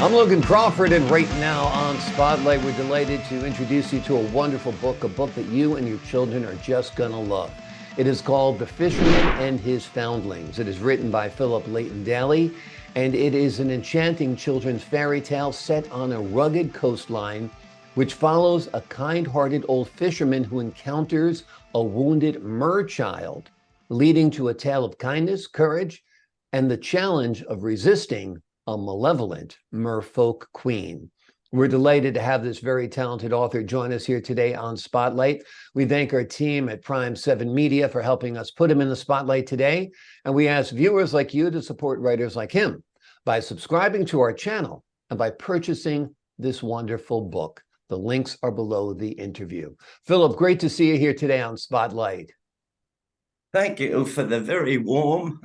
I'm Logan Crawford, and right now on Spotlight, we're delighted to introduce you to a wonderful book, a book that you and your children are just gonna love. It is called The Fisherman and His Foundlings. It is written by Philip Leighton Daly, and it is an enchanting children's fairy tale set on a rugged coastline, which follows a kind-hearted old fisherman who encounters a wounded merchild, leading to a tale of kindness, courage, and the challenge of resisting a malevolent merfolk queen. We're delighted to have this very talented author join us here today on Spotlight. We thank our team at Prime 7 Media for helping us put him in the spotlight today. And we ask viewers like you to support writers like him by subscribing to our channel and by purchasing this wonderful book. The links are below the interview. Philip, great to see you here today on Spotlight. Thank you for the very warm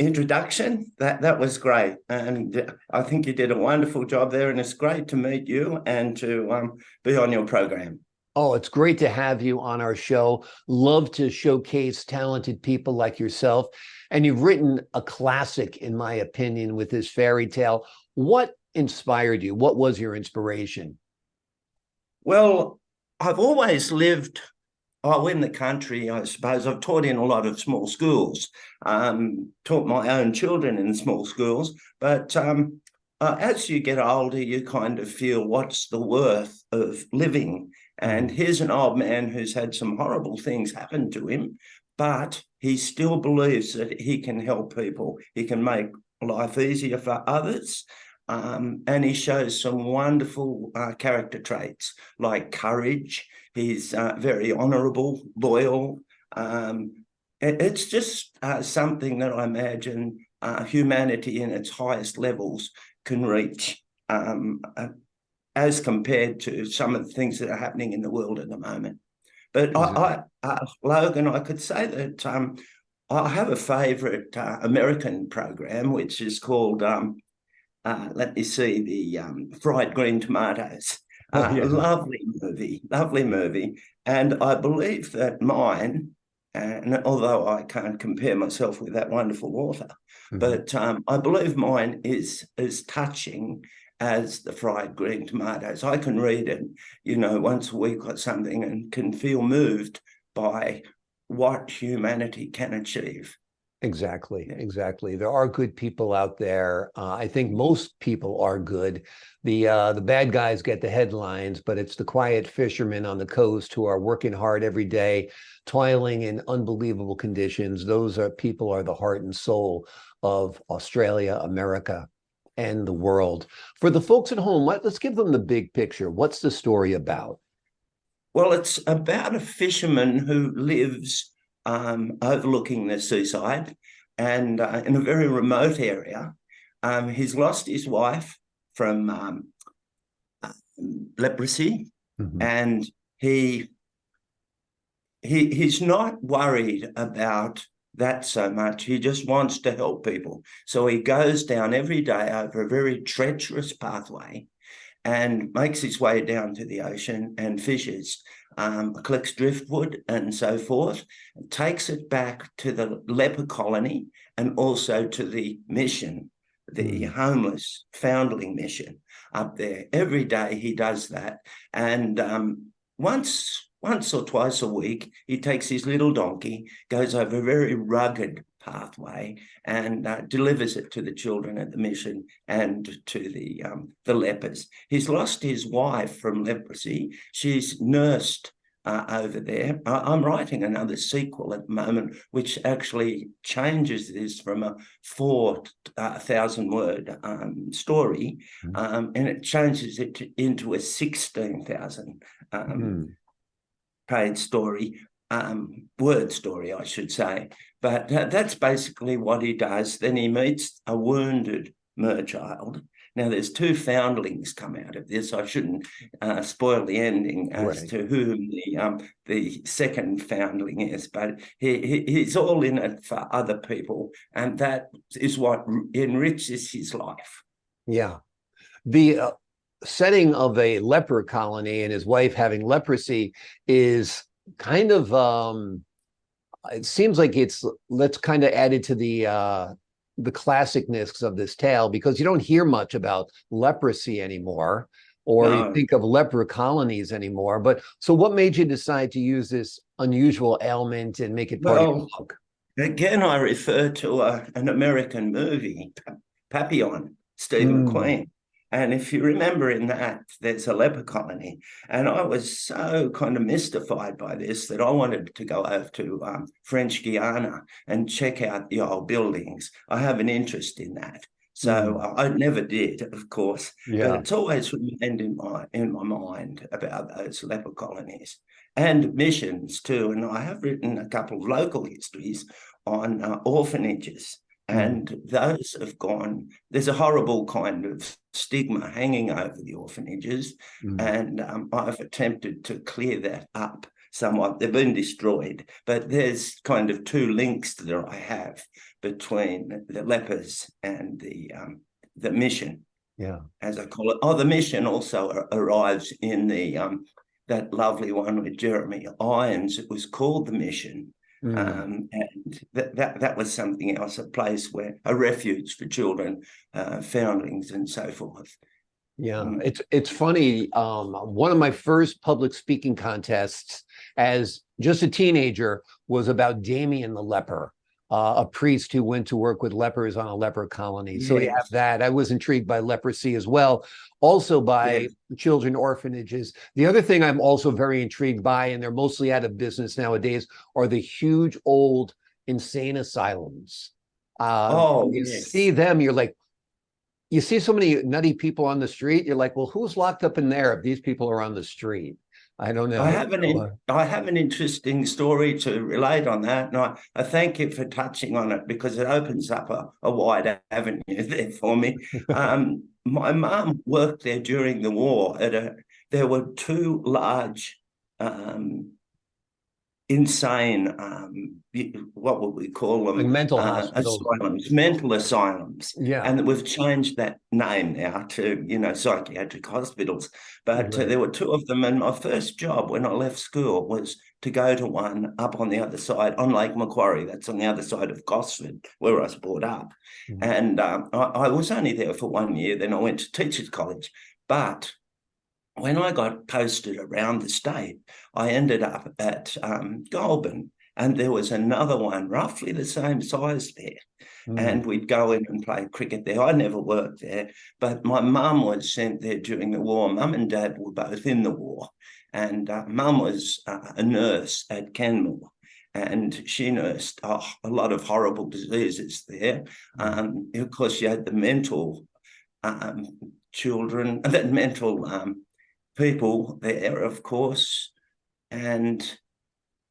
introduction. That was great, and I think you did a wonderful job there, and it's great to meet you and to be on your program. Oh, it's great to have you on our show. Love to showcase talented people like yourself. And you've written a classic, in my opinion, with this fairy tale. What inspired you? What was your inspiration? Well, I've always lived in the country, I suppose. I've taught in a lot of small schools, taught my own children in small schools. But as you get older, you kind of feel what's the worth of living? And here's an old man who's had some horrible things happen to him, but he still believes that he can help people. He can make life easier for others. And he shows some wonderful character traits like courage. He's very honourable, loyal. It's just something that I imagine humanity in its highest levels can reach, as compared to some of the things that are happening in the world at the moment. But exactly. Logan, I could say that I have a favourite American program, which is called let me see, the Fried Green Tomatoes. Lovely movie. And I believe that mine, and although I can't compare myself with that wonderful author, but I believe mine is as touching as the Fried Green Tomatoes. I can read it, once a week or something, and can feel moved by what humanity can achieve. Exactly. There are good people out there. I think most people are good. The bad guys get the headlines, but it's the quiet fishermen on the coast who are working hard every day, toiling in unbelievable conditions. Those people are the heart and soul of Australia, America, and the world. For the folks at home, let's give them the big picture. What's the story about? Well, it's about a fisherman who lives overlooking the seaside, and in a very remote area. He's lost his wife from leprosy, and he's not worried about that so much. He just wants to help people. So he goes down every day over a very treacherous pathway and makes his way down to the ocean and fishes, collects driftwood and so forth, and takes it back to the leper colony and also to the mission, the homeless foundling mission up there. Every day he does that. And once or twice a week, he takes his little donkey, goes over a very rugged pathway, and delivers it to the children at the mission and to the lepers. He's lost his wife from leprosy. She's nursed over there. I'm writing another sequel at the moment, which actually changes this from a 4,000-word story, and it changes it into a 16,000 page story, word story, I should say. But that's basically what he does. Then he meets a wounded merchild. Now, there's two foundlings come out of this. I shouldn't spoil the ending as to whom the second foundling is, but he's all in it for other people, and that is what enriches his life. Yeah. The setting of a leper colony and his wife having leprosy is kind of, it seems like let's kind of add it to the the classicness of this tale, because you don't hear much about leprosy anymore, or you No. think of leper colonies anymore. But so what made you decide to use this unusual ailment and make it part of your Well, book? again, I refer to an American movie, Papillon, Steve Mm, McQueen. And if you remember in that, there's a leper colony. And I was so kind of mystified by this that I wanted to go over to French Guiana and check out the old buildings. I have an interest in that. So mm, I never did, of course, but yeah. it's always remained in my mind about those leper colonies and missions too. And I have written a couple of local histories on orphanages, Mm, and those have gone. There's a horrible kind of stigma hanging over the orphanages, mm. and I've attempted to clear that up somewhat. They've been destroyed, but there's kind of two links that I have between the lepers and the mission, Yeah. as I call it. Oh, the mission also arrives in the that lovely one with Jeremy Irons. It was called the Mission, Mm. and that was something else, a place where a refuge for children, foundlings, and so forth. Yeah, Mm. it's funny. One of my first public speaking contests as just a teenager was about Damien the leper, a priest who went to work with lepers on a leper colony. So you have Yes, that. I was intrigued by leprosy as well, also by yes. children orphanages. The other thing I'm also very intrigued by, and they're mostly out of business nowadays, are the huge old insane asylums. Oh, You see yes. them, you're like, you see so many nutty people on the street. You're like, well, who's locked up in there if these people are on the street? I don't know. So, I have an interesting story to relate on that, and I thank you for touching on it because it opens up a wide avenue there for me. My mum worked there during the war there were two large um, insane, what would we call like them? mental hospitals. Asylums, mental asylums. Yeah. And we've changed that name now to, psychiatric hospitals. But Right. there were two of them. And my first job when I left school was to go to one up on the other side, on Lake Macquarie. That's on the other side of Gosford, where I was brought up. Mhm. And I was only there for 1 year. Then I went to teachers' college. But when I got posted around the state, I ended up at Goulburn, and there was another one roughly the same size there. Mm. And we'd go in and play cricket there. I never worked there, but my mum was sent there during the war. Mum and dad were both in the war, and mum was a nurse at Canmore. And she nursed a lot of horrible diseases there. Mm. Of course, she had the mental um, children, the mental people there, of course. And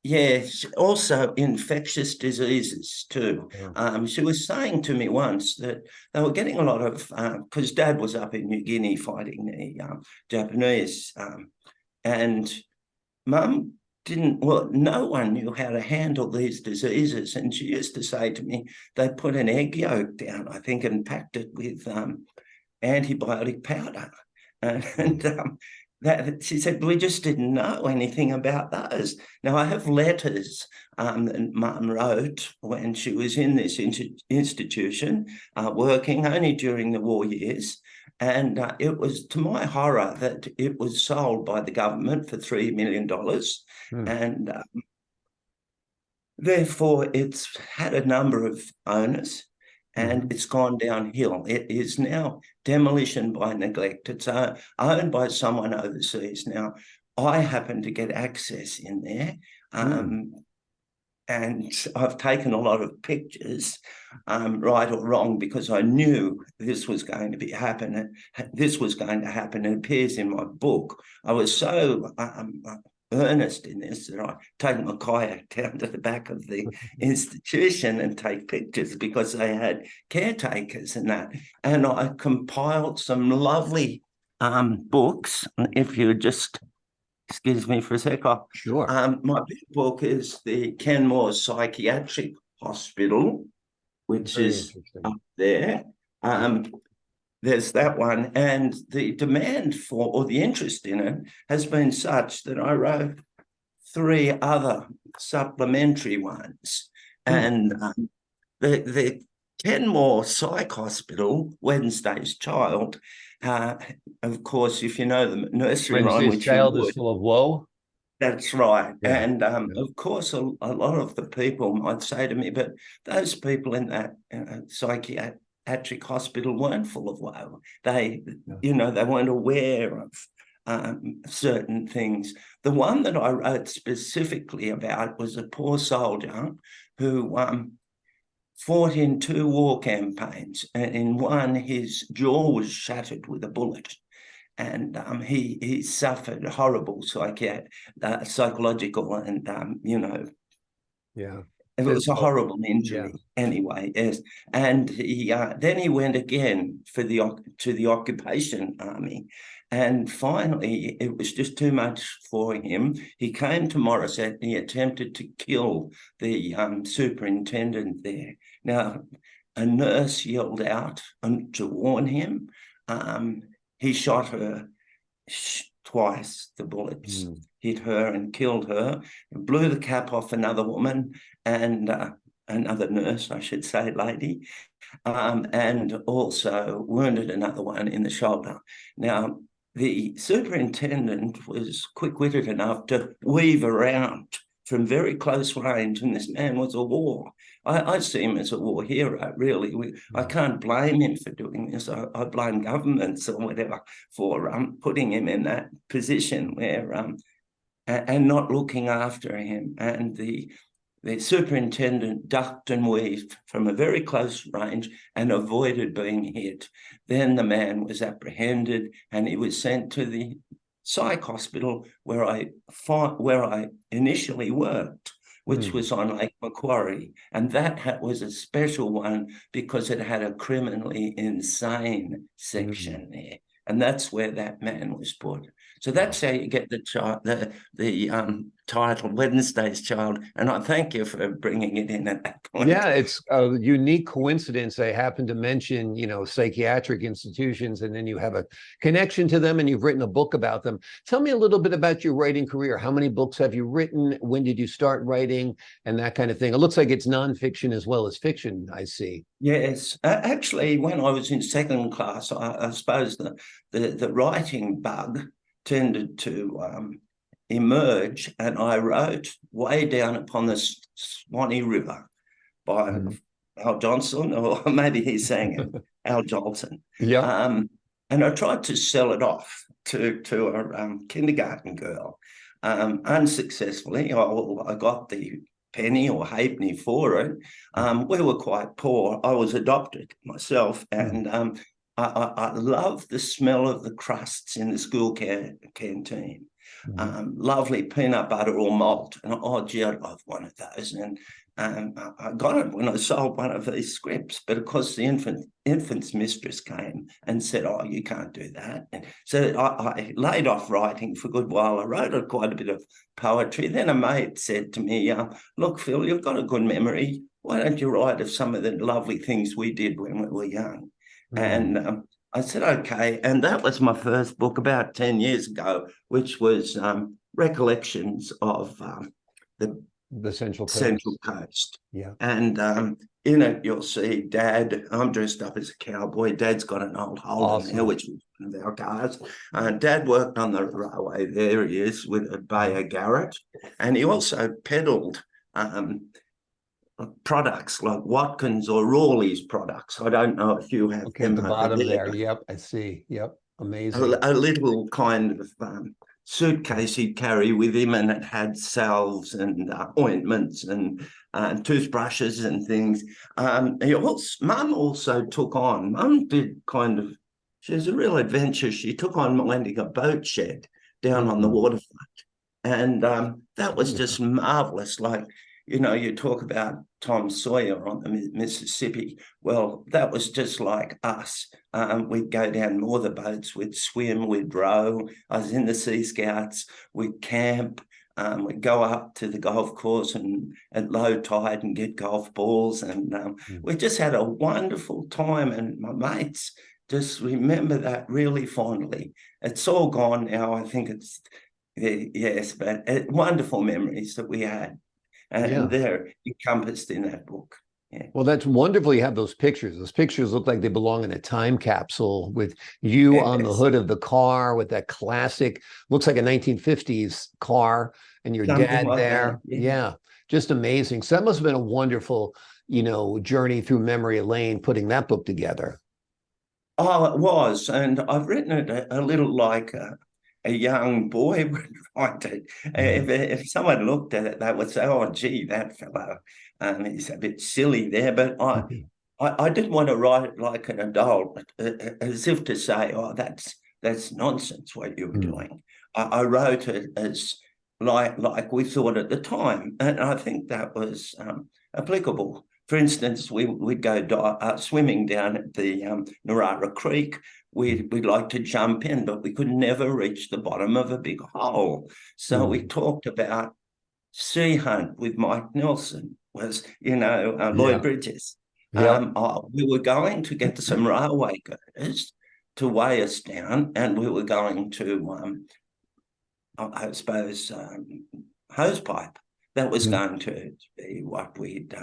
yes, also infectious diseases too. Yeah. She was saying to me once that they were getting a lot of, because Dad was up in New Guinea fighting the Japanese, and Mum didn't, well, no one knew how to handle these diseases. And she used to say to me, they put an egg yolk down, I think, and packed it with antibiotic powder. And Mm. that she said, we just didn't know anything about those. Now, I have letters that Mum wrote when she was in this institution, working only during the war years. And it was to my horror that it was sold by the government for $3 million. Mm. And therefore, it's had a number of owners and Mhm. it's gone downhill. It is now demolition by neglect. It's owned by someone overseas. Now, I happen to get access in there. Mm. Um, and I've taken a lot of pictures, right or wrong, because I knew this was going to be happening. This was going to happen. It appears in my book. I was so earnest in this that I take my kayak down to the back of the institution and take pictures because they had caretakers and that. And I compiled some lovely books. If you just excuse me for a sec. Sure. My big book is the Kenmore Psychiatric Hospital, which Very is interesting. up there. Um, there's that one. And the demand for, or the interest in it, has been such that I wrote three other supplementary ones. Mm. And the Kenmore Psych Hospital, Wednesday's Child. Of course, if you know the nursery rhyme, Wednesday's which you Child is would, full of woe. that's right. Yeah. And Yeah. of course, a lot of the people might say to me, but those people in that psychiatric hospital weren't full of woe. They, they weren't aware of certain things. The one that I wrote specifically about was a poor soldier who fought in 2 war campaigns, and in one his jaw was shattered with a bullet, and he suffered horrible psychological and it was a horrible injury anyway. Yes, and he then he went again to the occupation army, and finally it was just too much for him. He came to Morisset and he attempted to kill the superintendent there. Now, a nurse yelled out to warn him. He shot her twice. The bullets hit her and killed her, and blew the cap off another woman and another nurse, I should say, lady, and also wounded another one in the shoulder. Now, the superintendent was quick-witted enough to weave around from very close range, and this man was a war. I see him as a war hero, really. I can't blame him for doing this. I blame governments or whatever for putting him in that position where and not looking after him. And the superintendent ducked and weaved from a very close range and avoided being hit. Then the man was apprehended and he was sent to the psych hospital where I initially worked, which was on Lake Macquarie. And that was a special one because it had a criminally insane section there. And that's where that man was put. So that's how you get the title, Wednesday's Child. And I thank you for bringing it in at that point. Yeah, it's a unique coincidence. They happen to mention, psychiatric institutions, and then you have a connection to them and you've written a book about them. Tell me a little bit about your writing career. How many books have you written? When did you start writing and that kind of thing? It looks like it's nonfiction as well as fiction, I see. Yes. Actually, when I was in second class, I suppose the writing bug tended to emerge, and I wrote Way Down Upon the Swanee River by Al Johnson, or maybe he's saying it, Al Johnson. Yeah. And I tried to sell it off to a kindergarten girl. Unsuccessfully. I got the penny or halfpenny for it. We were quite poor. I was adopted myself, and I love the smell of the crusts in the school canteen. Lovely peanut butter or malt. And gee, I'd love one of those. And I got it when I sold one of these scripts. But of course, the infant's mistress came and said, "Oh, you can't do that." And so I laid off writing for a good while. I wrote quite a bit of poetry. Then a mate said to me, "Look, Phil, you've got a good memory. Why don't you write of some of the lovely things we did when we were young?" And I said, okay. And that was my first book about 10 years ago, which was Recollections of the Central Coast. Yeah. And in it, you'll see Dad. I'm dressed up as a cowboy. Dad's got an old Holden there, which was one of our cars. Dad worked on the railway. There he is with a Bayer Garrett. And he also peddled products like Watkins or Rawley's products. I don't know if you have them. At the bottom there. Yep, I see. Yep, amazing. A little kind of suitcase he'd carry with him, and it had salves and ointments and toothbrushes and things. Mum also took on. Mum did she was a real adventure. She took on minding a boat shed down on the waterfront, and that was just marvelous. Like, you talk about Tom Sawyer on the Mississippi. Well, that was just like us. We'd go down more the boats, we'd swim, we'd row. I was in the Sea Scouts, we'd camp, we'd go up to the golf course and at low tide and get golf balls. And we just had a wonderful time. And my mates just remember that really fondly. It's all gone now. I think it's, yes, but wonderful memories that we had. And they're encompassed in that book. Yeah. Well, that's wonderful. You have those pictures. Those pictures look like they belong in a time capsule with you on the Yes, hood of the car with that classic, looks like a 1950s car and your something dad like that. there. Yeah. Yeah, just amazing. So that must have been a wonderful, journey through memory lane putting that book together. Oh, it was, and I've written it a little like a young boy would write it. Mhm. If someone looked at it, they would say, "Oh, gee, that fellow, he's a bit silly there." But I didn't want to write it like an adult, as if to say, "Oh, that's nonsense what you were Mm. doing." I wrote it as like we thought at the time, and I think that was applicable. For instance, we'd go swimming down at the Narara Creek. We'd like to jump in, but we could never reach the bottom of a big hole. So we Mm. talked about Sea Hunt with Mike Nelson, was, Lloyd Yeah. Bridges. Yep. We were going to get some railway girders to weigh us down, and we were going to, I suppose, hosepipe. That was Mm. going to be what we'd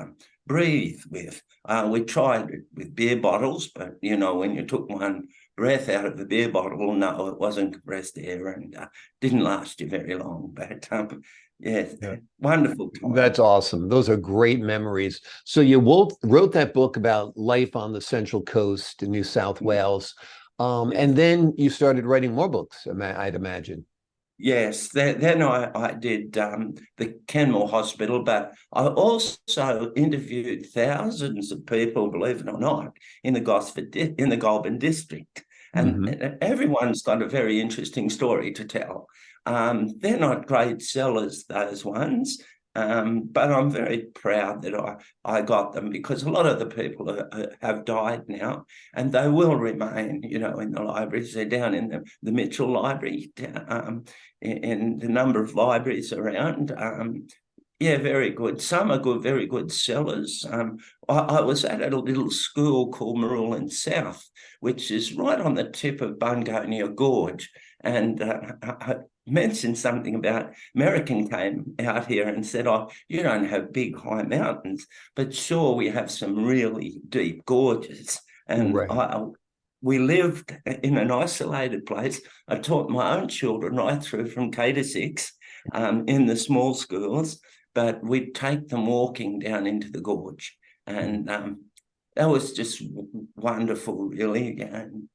breathe with. We tried it with beer bottles, but, when you took one breath out of the beer bottle, no, it wasn't compressed air and didn't last you very long. But yeah, Yeah. wonderful time. That's awesome. Those are great memories. So you wrote that book about life on the Central Coast in New South Wales. Yes. And then you started writing more books, I'd imagine. Yes, then I did the Kenmore Hospital, but I also interviewed thousands of people, believe it or not, in the in the Goulburn district, and Hmm. everyone's got a very interesting story to tell. They're not great sellers, those ones, but I'm very proud that I got them, because a lot of the people have died now, and they will remain, in the libraries. They're down in the Mitchell Library. In the number of libraries around. Yeah, very good. Some are good, very good sellers. I was at a little school called Marulan South, which is right on the tip of Bungonia Gorge. And I mentioned something about American came out here and said, "Oh, you don't have big high mountains, but sure, we have some really deep gorges." And Right. we lived in an isolated place. I taught my own children right through from K to 6 in the small schools, but we'd take them walking down into the gorge. And that was just wonderful, really. And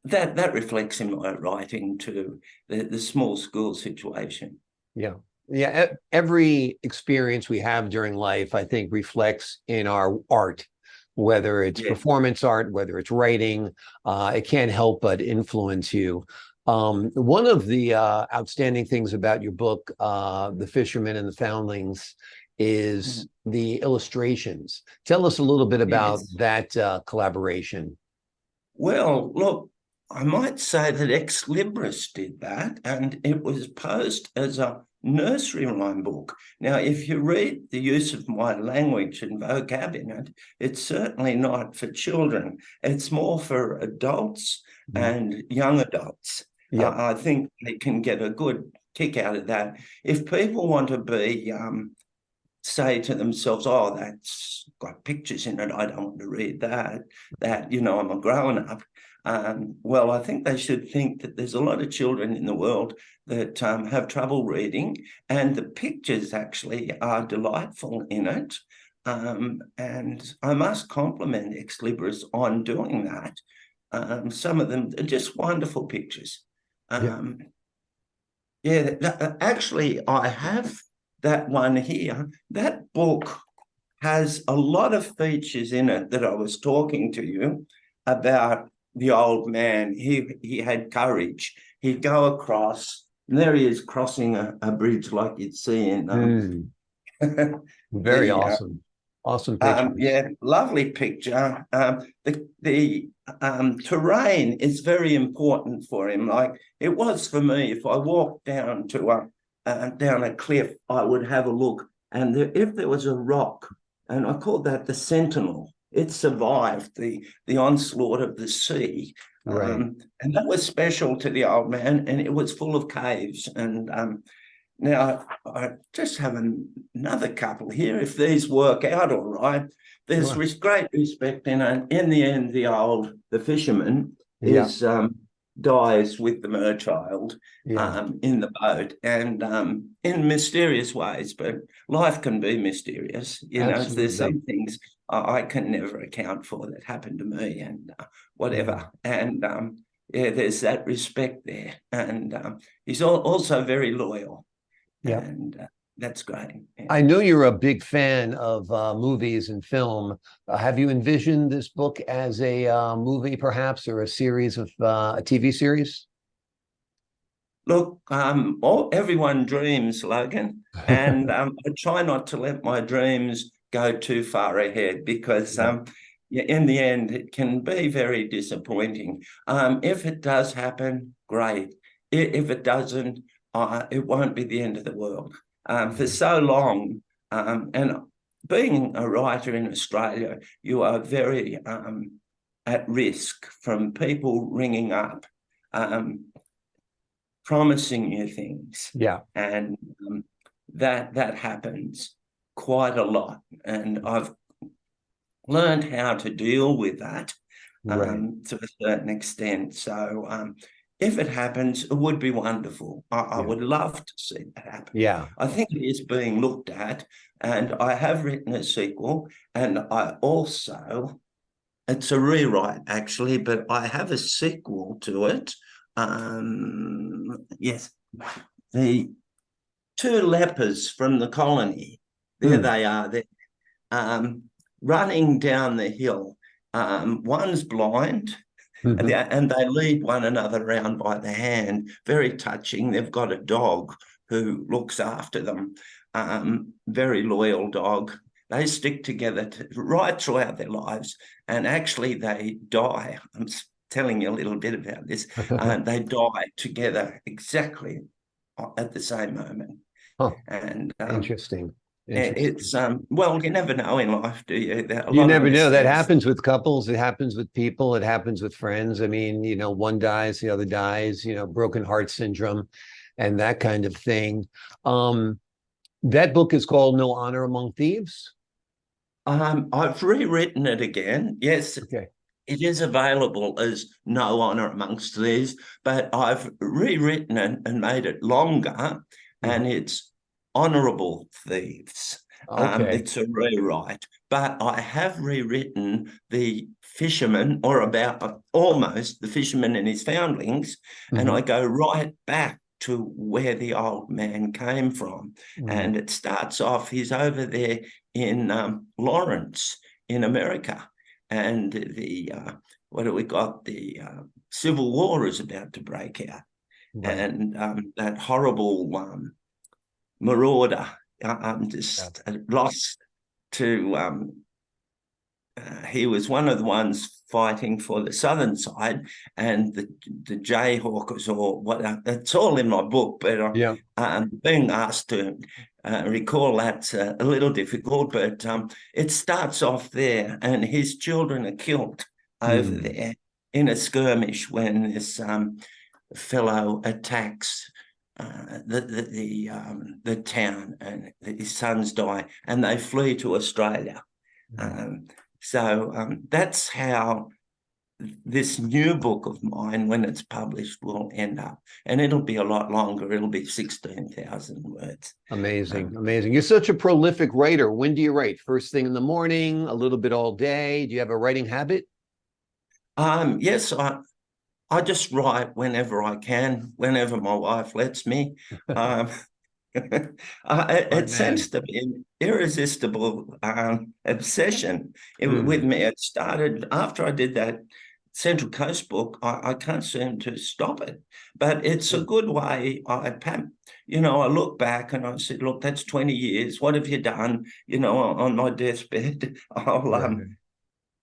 that reflects in my writing too, the small school situation. Yeah. Yeah. Every experience we have during life, I think, reflects in our art, whether it's Yeah. performance art, whether it's writing, it can't help but influence you. One of the outstanding things about your book, The Fisherman and the Foundlings, is the illustrations. Tell us a little bit about Yes. that collaboration. Well, look, I might say that Ex Libris did that, and it was posed as a nursery rhyme book. Now, if you read the use of my language and vocab in it, it's certainly not for children. It's more for adults Mhm. and young adults. Yep. I think they can get a good kick out of that. If people want to be say to themselves, "Oh, that's got pictures in it, I don't want to read that, I'm a grown up." Well, I think they should think that there's a lot of children in the world that have trouble reading, and the pictures actually are delightful in it. And I must compliment Ex Libris on doing that. Some of them are just wonderful pictures. Yeah. Um, yeah, actually, I have that one here. That book has a lot of features in it that I was talking to you about. The old man, he had courage. He'd go across, and there he is crossing a bridge like you'd see in Mm, very the awesome. Awesome pictures. yeah, lovely picture. The terrain is very important for him. Like it was for me. If I walked down to down a cliff, I would have a look, and if there was a rock, and I called that the Sentinel. It survived the onslaught of the sea, Right. and that was special to the old man. And it was full of caves, and Now, I just have another couple here. If these work out all right, there's Sure. great respect in the end, the fisherman Yeah. is dies with the merchild Yeah. in the boat, and in mysterious ways, but life can be mysterious. There's Absolutely. some things I can never account for that happened to me, and whatever. And yeah, there's that respect there. And he's also very loyal. Yeah. And that's great. Yeah. I know you're a big fan of movies and film. Have you envisioned this book as a movie, perhaps, or a series of a TV series? Look, everyone dreams, Logan, and I try not to let my dreams go too far ahead because, Yeah. yeah, in the end, it can be very disappointing. If it does happen, great. If it doesn't, it won't be the end of the world. For so long, and being a writer in Australia, you are very at risk from people ringing up. Promising you things, Yeah. and that happens quite a lot, and I've learned how to deal with that Right. to a certain extent. So if it happens, it would be wonderful. I Yeah. would love to see that happen. Yeah. I think it is being looked at, and I have written a sequel, and I also, it's a rewrite actually, but I have a sequel to it. Yes, the two lepers from the colony. There Hmm. they are. They're running down the hill. One's blind, Mhm. and they lead one another around by the hand. Very touching. They've got a dog who looks after them. Very loyal dog. They stick together right throughout their lives, and actually they die. I'm telling you a little bit about this. They die together exactly at the same moment, Huh. and Interesting. it's Interesting. well, you never know in life, do you? There are a You lot of never know. That mistakes. happens with couples. It happens with people. It happens with friends. I mean, one dies, the other dies, broken heart syndrome and that kind of thing. Um, that book is called No Honor Among Thieves. I've rewritten it again. Yes, Okay. it is available as No Honor Amongst These, but I've rewritten it and made it longer, Mhm. and it's Honourable Thieves. Okay. It's a rewrite, but I have rewritten the Fisherman, or about almost the Fisherman and his Foundlings, and I Mhm. go right back to where the old man came from. Mhm. And it starts off, he's over there in Lawrence in America, and the what do we got? The Civil War is about to break out, Right. and that horrible marauder Yeah. just lost to. He was one of the ones fighting for the southern side, and the Jayhawkers, or what? It's all in my book, but Yeah. being asked to recall that's a little difficult. But it starts off there, and his children are killed over Mm. there in a skirmish when this fellow attacks the town, and his sons die, and they flee to Australia. Mm. Um, so that's how this new book of mine, when it's published, will end up. And it'll be a lot longer. It'll be 16,000 words. Amazing. Um, Amazing. You're such a prolific writer. When do you write? First thing in the morning, a little bit all day? Do you have a writing habit? yes, I just write whenever I can, whenever my wife lets me. Um, Smart it man. seems to be an irresistible obsession with Mm. me. It started after I did that Central Coast book. I can't seem to stop it, but it's a good way. I look back and I said, look, that's 20 years. What have you done? On my deathbed, Right.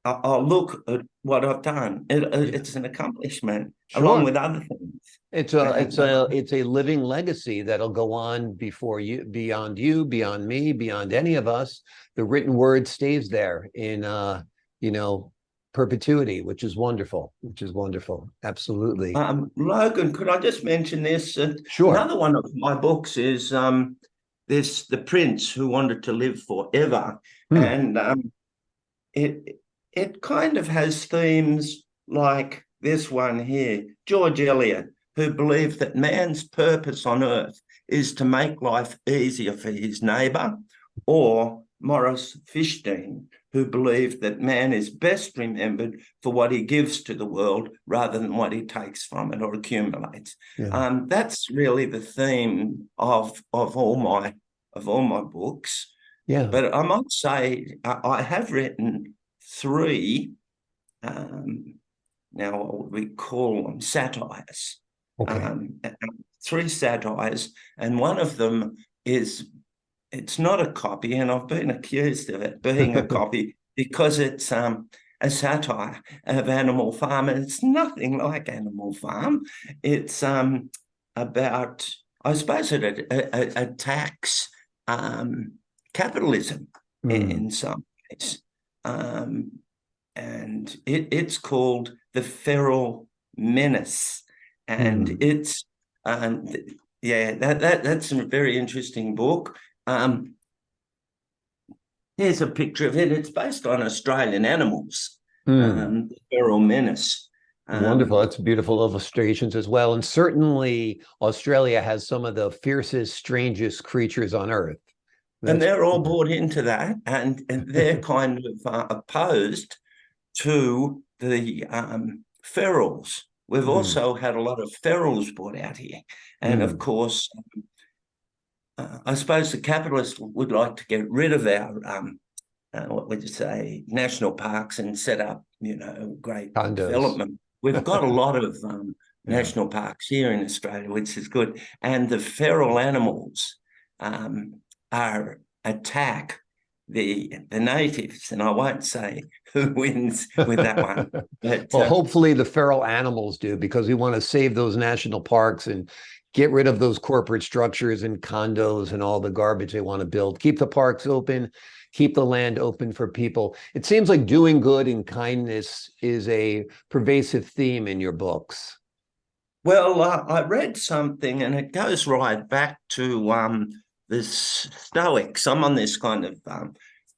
I'll look at what I've done. Yeah. It's an accomplishment along Sure. with other things. It's a it's And a it's a living legacy that'll go on before you, beyond me, beyond any of us. The written word stays there in you know perpetuity, which is wonderful, which is wonderful. Absolutely. Logan, could I just mention this? Sure. Another one of my books is this The Prince Who Wanted to Live Forever. And it kind of has themes like this one here, George Eliot, who believed that man's purpose on earth is to make life easier for his neighbour, or Maurice Fishstein, who believed that man is best remembered for what he gives to the world rather than what he takes from it or accumulates. Yeah. That's really the theme of all my books. Yeah. But I might say I have written three, now what would we call them, satires. Okay. 3 satires, and one of them is, it's not a copy, and I've been accused of it being a copy because it's a satire of Animal Farm, and it's nothing like Animal Farm. It's about, I suppose it attacks capitalism in some ways. And it's called The Feral Menace. And it's, that's a very interesting book. Here's a picture of it. It's based on Australian animals, The Feral Menace. Wonderful. That's beautiful illustrations as well. And certainly Australia has some of the fiercest, strangest creatures on earth. And they're all bought into that, and they're kind of opposed to the ferals. We've also had a lot of ferals brought out here. And of course, I suppose the capitalists would like to get rid of our, what would you say, national parks and set up, great condos, development. We've got a lot of national parks here in Australia, which is good. And the feral animals attack the natives, and I won't say who wins with that one. But, well, hopefully the feral animals do, because we want to save those national parks and get rid of those corporate structures and condos and all the garbage they want to build. Keep the parks open, keep the land open for people. It seems like doing good and kindness is a pervasive theme in your books. Well, I read something, and it goes right back to the Stoics. I'm on this kind of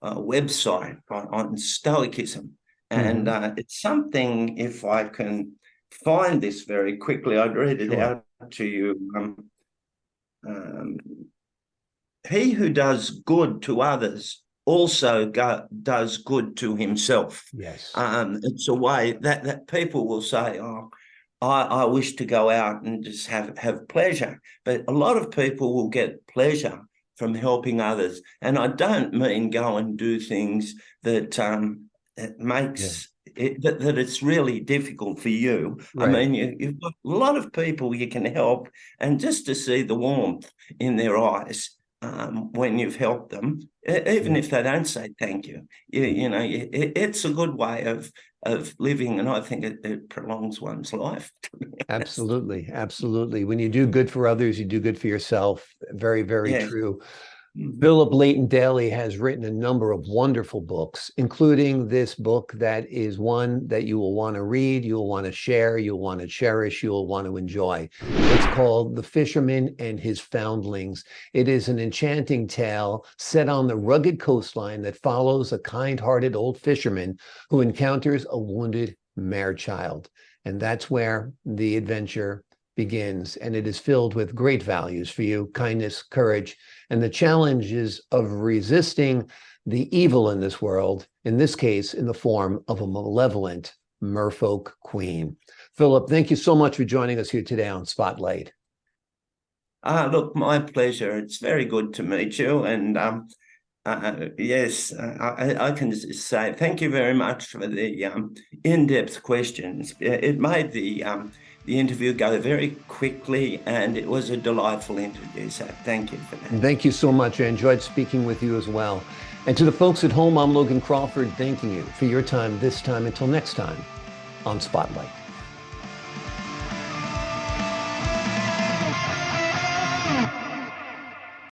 website on Stoicism, and it's something, if I can find this very quickly, I'd read it out to you. He who does good to others also does good to himself. Yes. It's a way that people will say, oh, I wish to go out and just have pleasure. But a lot of people will get pleasure from helping others. And I don't mean go and do things that makes that it's really difficult for you. Right. I mean, you've got a lot of people you can help, and just to see the warmth in their eyes when you've helped them, even if they don't say thank you, it's a good way of living, and I think it prolongs one's life. Absolutely, absolutely. When you do good for others, you do good for yourself. Very, very true. Philip Leighton Daly has written a number of wonderful books, including this book that is one that you will want to read, you will want to share, you'll want to cherish, you'll want to enjoy. It's called The Fisherman and His Foundlings. It is an enchanting tale set on the rugged coastline that follows a kind-hearted old fisherman who encounters a wounded mare child. And that's where the adventure begins, and it is filled with great values for you: kindness, courage, and the challenges of resisting the evil in this world, in this case, in the form of a malevolent merfolk queen. Philip, thank you so much for joining us here today on Spotlight. Look, my pleasure. It's very good to meet you. And yes, I can just say thank you very much for the in-depth questions. It made the interview go very quickly, and it was a delightful interview. So thank you for that. Thank you so much. I enjoyed speaking with you as well. And to the folks at home, I'm Logan Crawford, thanking you for your time this time. Until next time on Spotlight.